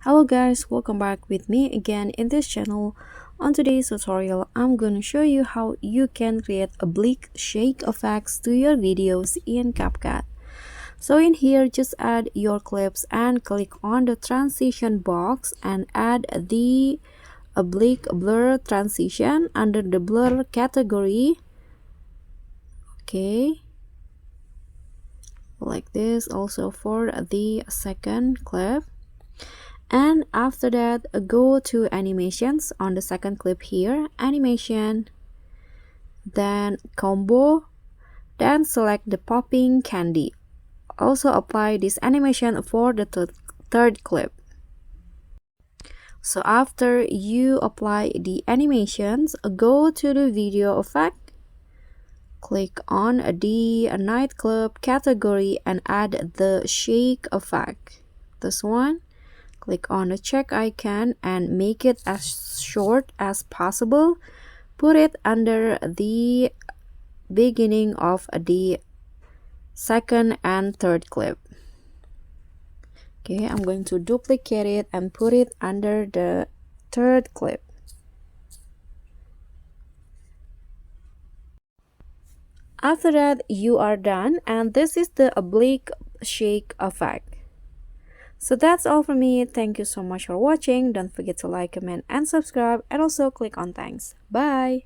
Hello guys, welcome back with me again in this channel. On today's tutorial, I'm gonna show you how you can create oblique shake effects to your videos in CapCut. So in here, just add your clips and click on the transition box and add the oblique blur transition under the blur category. Okay, like this also for the second clip. And after that, go to animations on the second clip here, animation, then combo, then select the popping candy. Also apply this animation for the third clip. So after you apply the animations, go to the video effect, click on the nightclub category and add the shake effect. This one. Click on the check icon and make it as short as possible. Put it under the beginning of the second and third clip. Okay, I'm going to duplicate it and put it under the third clip. After that, you are done, and this is the oblique shake effect. So that's all from me. Thank you so much for watching. Don't forget to like, comment, and subscribe, and also click on thanks. Bye!